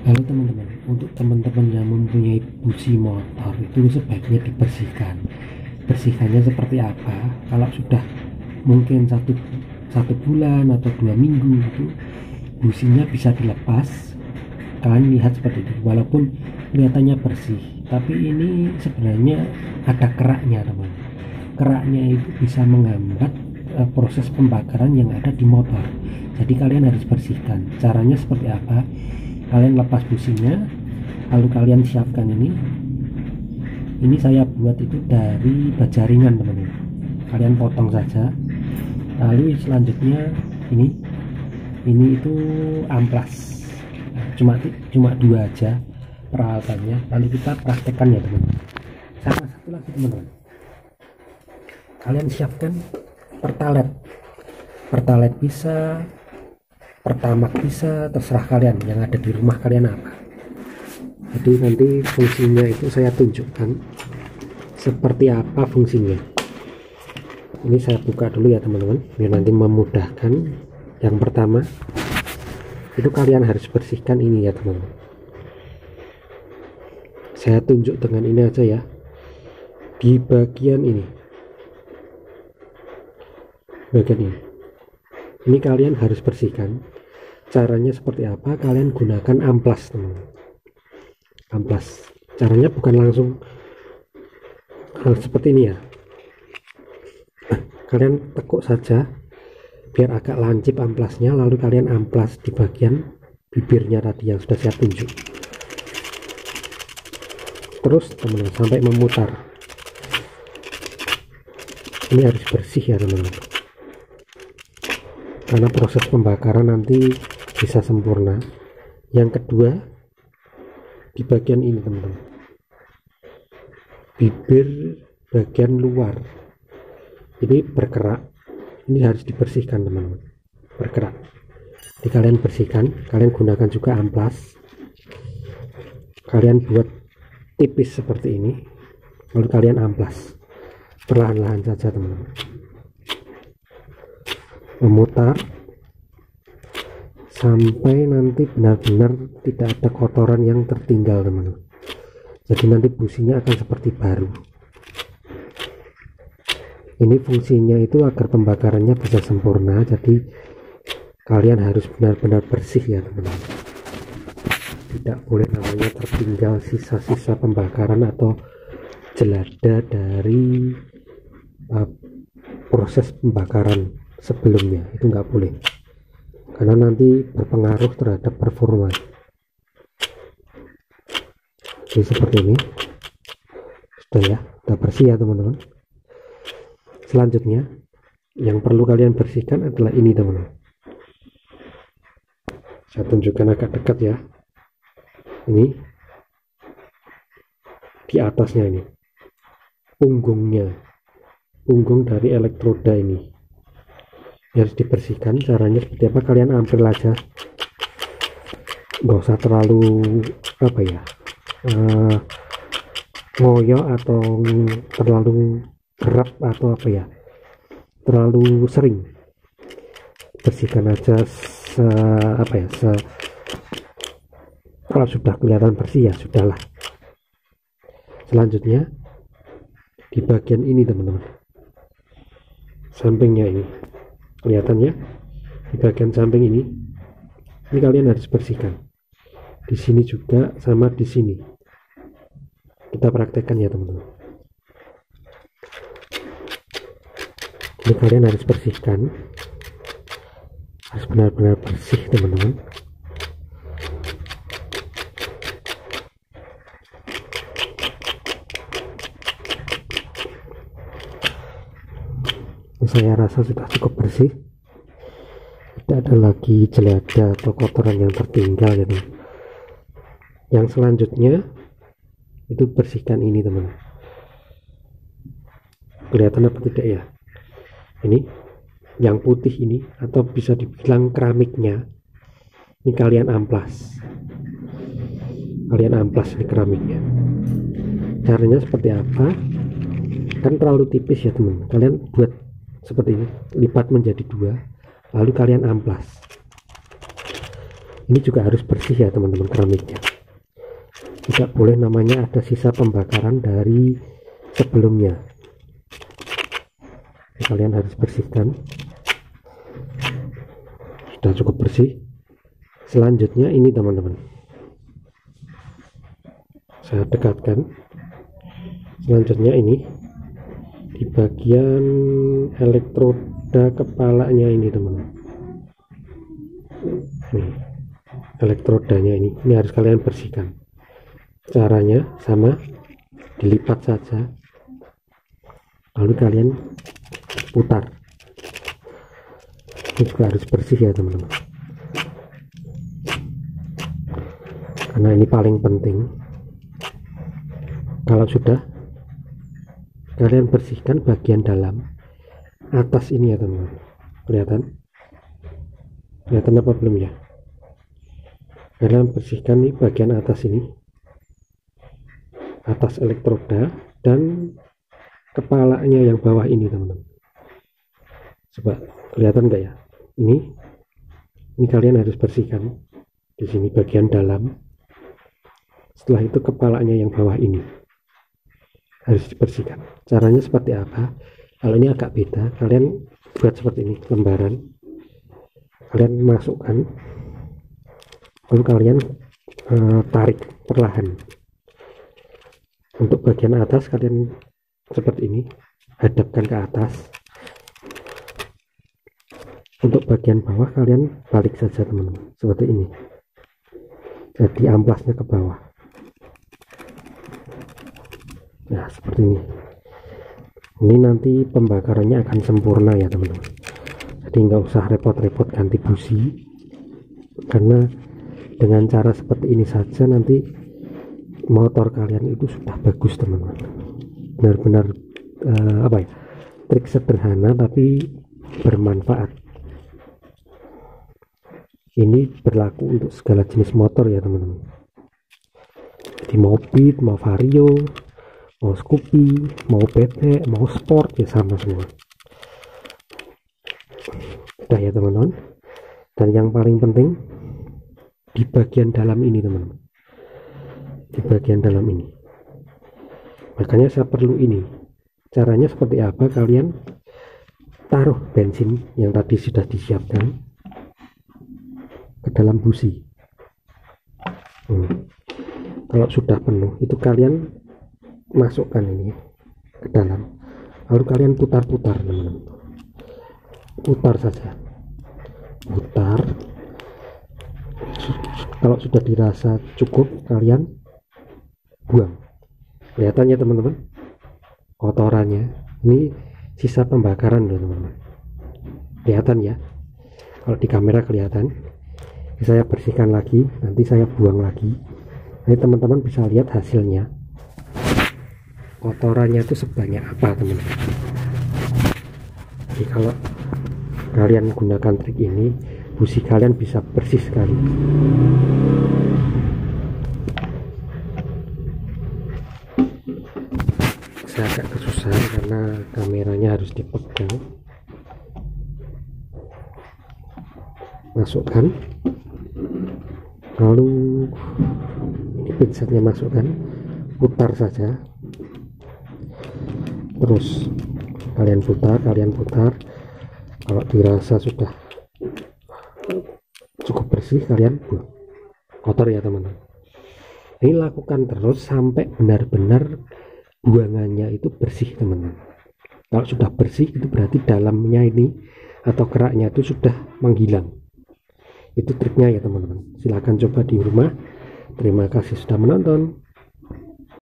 Halo teman-teman, untuk teman-teman yang mempunyai busi motor itu sebaiknya dibersihkan. Bersihkannya seperti apa? Kalau sudah mungkin satu bulan atau 2 minggu itu businya bisa dilepas. Kalian lihat seperti itu, walaupun kelihatannya bersih, tapi ini sebenarnya ada keraknya teman. Keraknya itu bisa menghambat proses pembakaran yang ada di motor. Jadi kalian harus bersihkan. Caranya seperti apa? Kalian lepas businya, lalu kalian siapkan ini saya buat itu dari baja ringan teman-teman. Kalian potong saja, lalu selanjutnya ini itu amplas, cuma dua aja peralatannya. Lalu kita praktekkan ya teman-teman. Sama satu lagi teman-teman, kalian siapkan pertalet bisa, pertamak bisa, terserah kalian yang ada di rumah kalian apa. Jadi nanti fungsinya itu saya tunjukkan seperti apa fungsinya. Ini saya buka dulu ya teman-teman, biar nanti memudahkan. Yang pertama itu kalian harus bersihkan ini ya teman-teman. Saya tunjuk dengan ini aja ya, di bagian ini, ini kalian harus bersihkan. Caranya seperti apa? Kalian gunakan amplas teman-teman. Amplas, caranya bukan langsung seperti ini ya. Kalian tekuk saja biar agak lancip amplasnya, lalu kalian amplas di bagian bibirnya tadi yang sudah saya tunjuk. Terus teman-teman sampai memutar. Ini harus bersih ya teman-teman, karena proses pembakaran nanti bisa sempurna. Yang kedua, di bagian ini teman-teman, bibir bagian luar ini berkerak, ini harus dibersihkan teman-teman, berkerak. Jadi kalian bersihkan, kalian gunakan juga amplas, kalian buat tipis seperti ini, lalu kalian amplas perlahan-lahan saja teman-teman, memutar sampai nanti benar-benar tidak ada kotoran yang tertinggal teman-teman. Jadi nanti businya akan seperti baru. Ini fungsinya itu agar pembakarannya bisa sempurna. Jadi kalian harus benar-benar bersih ya teman-teman, tidak boleh namanya tertinggal sisa-sisa pembakaran atau jelada dari proses pembakaran sebelumnya, itu nggak boleh, karena nanti berpengaruh terhadap performa. Jadi seperti ini sudah ya, sudah bersih ya teman-teman. Selanjutnya yang perlu kalian bersihkan adalah ini teman-teman. Saya tunjukkan agak dekat ya, ini di atasnya, ini punggung dari elektroda ini harus dibersihkan. Caranya seperti apa? Kalian ambil aja, nggak usah terlalu ngoyo atau terlalu kerap atau terlalu sering. Bersihkan aja kalau sudah kelihatan bersih ya sudahlah. Selanjutnya di bagian ini teman-teman, sampingnya ini kelihatannya, di bagian samping ini kalian harus bersihkan. Di sini juga sama, di sini kita praktekkan ya teman-teman. Ini kalian harus bersihkan, harus benar-benar bersih teman-teman. Saya rasa sudah cukup bersih, tidak ada lagi jelada atau kotoran yang tertinggal gitu. Yang selanjutnya itu bersihkan ini teman, kelihatan apa tidak ya, ini yang putih ini atau bisa dibilang keramiknya, ini kalian amplas ini keramiknya. Caranya seperti apa? Kan terlalu tipis ya teman, kalian buat seperti ini, lipat menjadi dua, lalu kalian amplas. Ini juga harus bersih ya teman-teman, keramiknya tidak boleh namanya ada sisa pembakaran dari sebelumnya. Jadi, kalian harus bersihkan. Sudah cukup bersih. Selanjutnya ini teman-teman, saya dekatkan. Selanjutnya ini di bagian elektroda kepalanya ini teman-teman. Nih, elektrodanya ini harus kalian bersihkan. Caranya sama, dilipat saja, lalu kalian putar. Ini juga harus bersih ya teman-teman, karena ini paling penting. Kalau sudah kalian bersihkan bagian dalam atas ini ya teman-teman, kelihatan apa belum ya? Kalian bersihkan nih bagian atas ini, atas elektroda dan kepalanya yang bawah ini teman-teman. Coba kelihatan enggak ya? Ini kalian harus bersihkan di sini bagian dalam. Setelah itu kepalanya yang bawah ini harus dibersihkan. Caranya seperti apa? Kalau ini agak beda, kalian buat seperti ini, lembaran. Kalian masukkan, lalu kalian tarik perlahan. Untuk bagian atas kalian seperti ini, hadapkan ke atas. Untuk bagian bawah kalian balik saja teman-teman, seperti ini. Jadi amplasnya ke bawah. Nah seperti ini. Ini nanti pembakarannya akan sempurna ya teman-teman. Jadi nggak usah repot-repot ganti busi, karena dengan cara seperti ini saja nanti motor kalian itu sudah bagus teman-teman. Benar-benar trik sederhana tapi bermanfaat. Ini berlaku untuk segala jenis motor ya teman-teman. Jadi mau Beat, mau Vario, mau Scoopy, mau PT, mau Sport ya sama semua. Udah ya teman-teman. Dan yang paling penting di bagian dalam ini teman-teman, di bagian dalam ini. Makanya saya perlu ini. Caranya seperti apa? Kalian taruh bensin yang tadi sudah disiapkan ke dalam busi. Kalau sudah penuh itu kalian masukkan ini ke dalam, lalu kalian putar-putar teman-teman. Putar saja, putar. Kalau sudah dirasa cukup kalian buang. Kelihatannya teman-teman kotorannya, ini sisa pembakaran loh teman-teman. Kelihatan ya, kalau di kamera kelihatan. Saya bersihkan lagi, nanti saya buang lagi. Nanti teman-teman bisa lihat hasilnya, kotorannya itu sebanyak apa teman-teman. Jadi kalau kalian gunakan trik ini, busi kalian bisa bersih sekali. Saya agak kesusahan karena kameranya harus dipegang. Masukkan, lalu ini pinsetnya masukkan, putar saja, terus kalian putar. Kalau dirasa sudah cukup bersih kalian buang. Kotor ya teman-teman. Ini lakukan terus sampai benar-benar buangannya itu bersih teman-teman. Kalau sudah bersih itu berarti dalamnya ini atau keraknya itu sudah menghilang. Itu triknya ya teman-teman. Silahkan coba di rumah. Terima kasih sudah menonton.